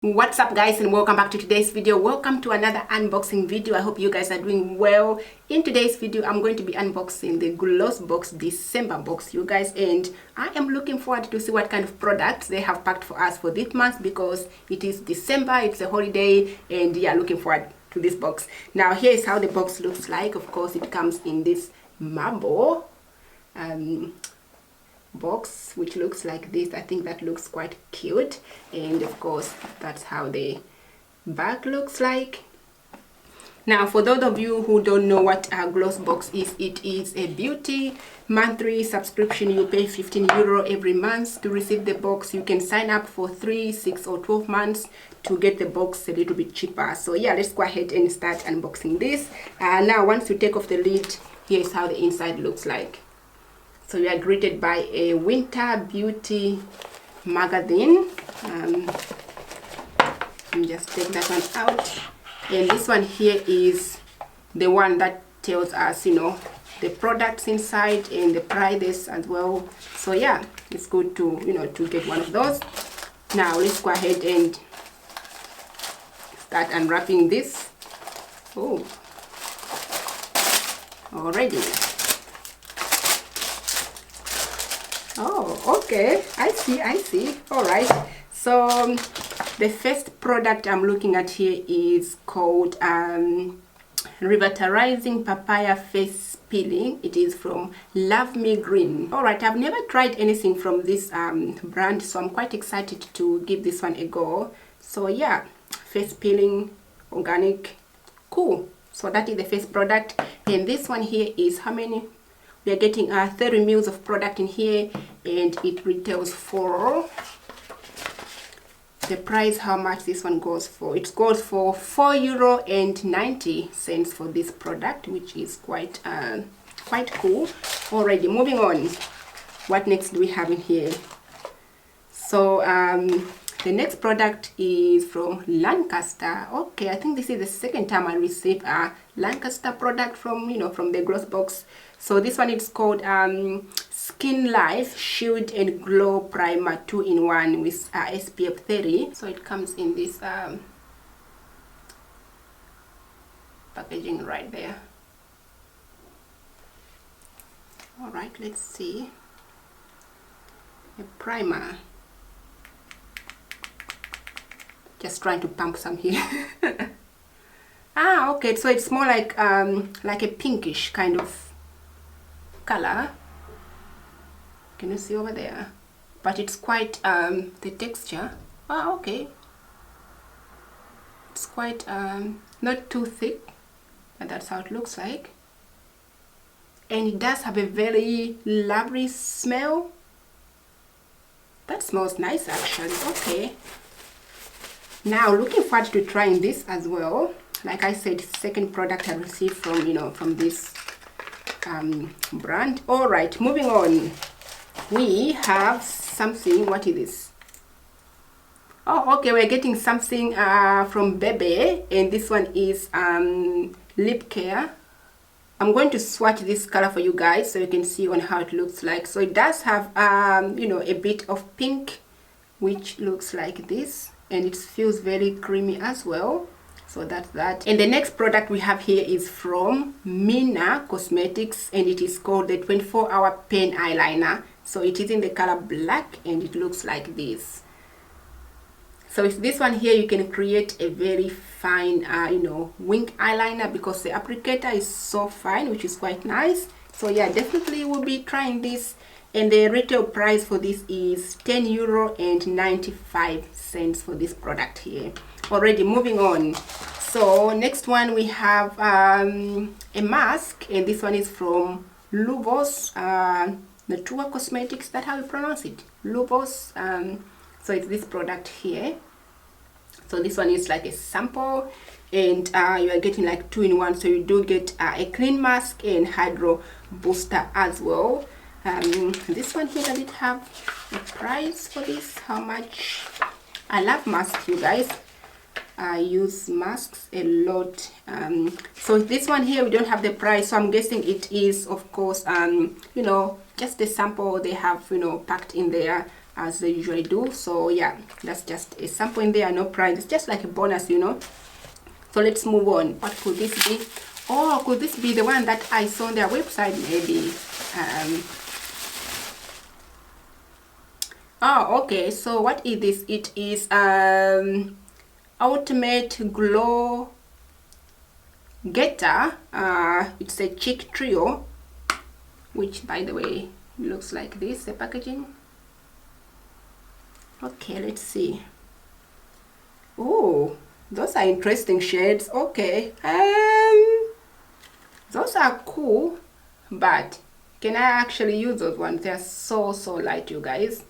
What's up guys, and welcome back to today's video. Welcome to another unboxing video. I hope you guys are doing well. In today's video I'm going to be unboxing the Glossybox December box, you guys, and I am looking forward to see what kind of products they have packed for us for this month, because it is December, it's a holiday, and yeah, looking forward to this box. Now here is how the box looks like. Of course it comes in this marble box, which looks like this. I think that looks quite cute, and of course that's how the bag looks like. Now for those of you who don't know what a Glossybox is, it is a beauty monthly subscription. You pay €15 every month to receive the box. You can sign up for 3, 6 or 12 months to get the box a little bit cheaper. So yeah, let's go ahead and start unboxing this. Now once you take off the lid, here's how the inside looks like. So you are greeted by a winter beauty magazine. Let me just take that one out. And this one here is the one that tells us, you know, the products inside and the prices as well. So yeah, it's good to, you know, to get one of those. Now let's go ahead and start unwrapping this. Oh, already. Oh, okay, I see. All right, so the first product I'm looking at here is called Revitalizing Papaya Face Peeling. It is from Love Me Green. All right, I've never tried anything from this brand, so I'm quite excited to give this one a go. So yeah, face peeling, organic, cool. So that is the first product, and this one here is how many? We are getting 30 mils of product in here, and it retails for the price. How much this one goes for? It goes for €4.90 for this product, which is quite cool. Already moving on. What next do we have in here? So the next product is from Lancaster. Okay, I think this is the second time I received a Lancaster product from, you know, from the Glossybox. So this one is called Skin Life Shield and Glow Primer 2-in-1 with SPF 30. So it comes in this packaging right there. All right, let's see. A primer. Just trying to pump some here. Okay, so it's more like a pinkish kind of color. Can you see over there? But it's quite the texture. Okay, it's quite not too thick, but that's how it looks like. And it does have a very lovely smell. That smells nice actually. Okay, now looking forward to trying this as well. Like I said, second product I received from, you know, from this brand. All right, moving on. We have something. What is this? Oh, okay, we're getting something from Bebe, and this one is lip care. I'm going to swatch this color for you guys so you can see on how it looks like. So it does have you know, a bit of pink, which looks like this, and it feels very creamy as well. So that's that. And the next product we have here is from Mina Cosmetics, and it is called the 24-hour pen eyeliner. So it is in the color black, and it looks like this. So with this one here, you can create a very fine you know, wing eyeliner, because the applicator is so fine, which is quite nice. So yeah, definitely we'll be trying this, and the retail price for this is €10.95 for this product here. Already moving on. So next one we have a mask, and this one is from Lubos Natura Cosmetics. That's how you pronounce it, Lubos. So it's this product here. So this one is like a sample, and you are getting like 2-in-1. So you do get a clean mask and hydro booster as well. This one here, does it have a price for this? How much? I love masks, you guys. I use masks a lot. So this one here, we don't have the price, so I'm guessing it is, of course, you know, just the sample they have, you know, packed in there. as they usually do. So yeah, that's just a sample in there, no price, it's just like a bonus, you know. So let's move on. What could this be? Oh, could this be the one that I saw on their website? Maybe. Oh, okay. So what is this? It is Ultimate Glow Getter. It's a cheek trio, which by the way looks like this, the packaging. Okay, let's see. Oh, those are interesting shades. Okay, those are cool, but can I actually use those ones? They're so light, you guys.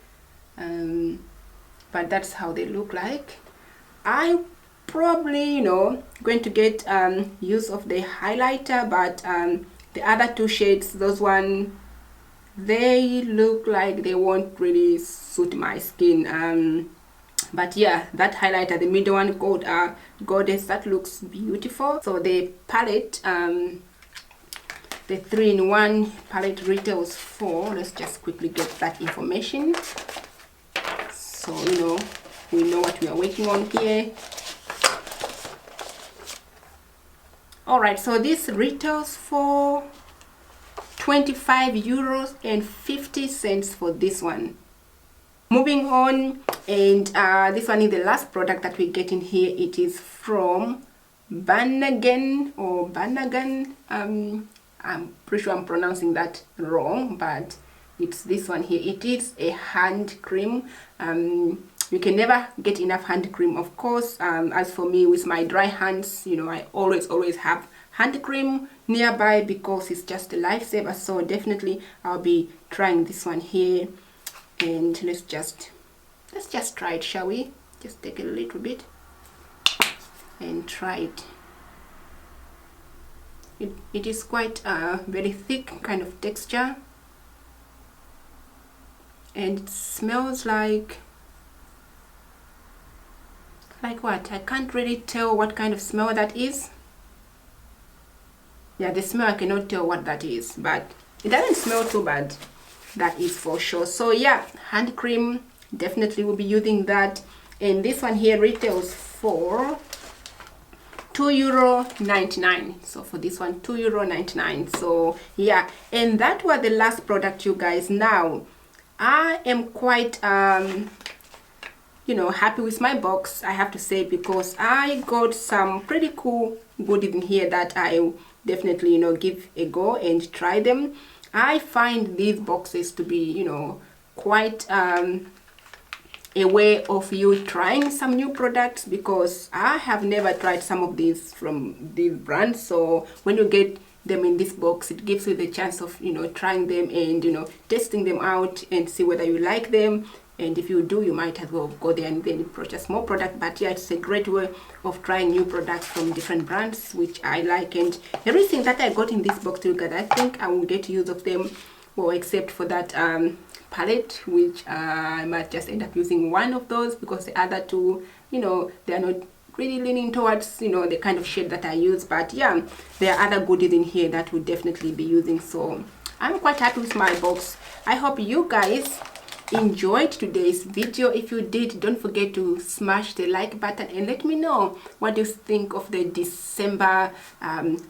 But that's how they look like. I probably, you know, going to get use of the highlighter, but the other two shades, those one, they look like they won't really suit my skin. But yeah, that highlighter, the middle one, Goddess, that looks beautiful. So the palette, the 3-in-1 palette retails for, let's just quickly get that information, so you know, we know what we are working on here. All right, so this retails for 25 euros and 50 cents for this one. Moving on, and this one is the last product that we get in here. It is from Banagan or Banagan. I'm pretty sure I'm pronouncing that wrong, but it's this one here. It is a hand cream. You can never get enough hand cream, of course. As for me, with my dry hands, you know, I always have hand cream nearby because it's just a lifesaver. So definitely I'll be trying this one here, and let's just try it, shall we? Just take a little bit and try it. It is quite a very thick kind of texture, and it smells like what? I can't really tell what kind of smell that is. Yeah, the smell, I cannot tell what that is, but it doesn't smell too bad, that is for sure. So yeah, hand cream, definitely will be using that. And this one here retails for €2.99. So for this one, €2.99. So yeah, and that was the last product, you guys. Now I am quite you know, happy with my box, I have to say, because I got some pretty cool goodies in here that I definitely, you know, give a go and try them. I find these boxes to be, you know, quite a way of you trying some new products, because I have never tried some of these from these brands. So when you get them in this box, it gives you the chance of, you know, trying them and, you know, testing them out and see whether you like them. And if you do, you might as well go there and then purchase more product. But yeah, it's a great way of trying new products from different brands, which I like. And everything that I got in this box together, I think I will get use of them, well, except for that palette, which I might just end up using one of those, because the other two, you know, they are not really leaning towards, you know, the kind of shade that I use. But yeah, there are other goodies in here that we'll definitely be using. So I'm quite happy with my box. I hope you guys enjoyed today's video. If you did, don't forget to smash the like button and let me know what you think of the December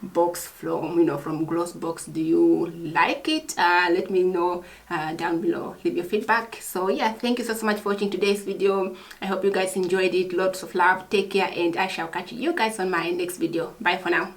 box from, you know, from Glossybox. Do you like it? Let me know down below. Leave your feedback. So yeah, thank you so much for watching today's video. I hope you guys enjoyed it. Lots of love. Take care, and I shall catch you guys on my next video. Bye for now.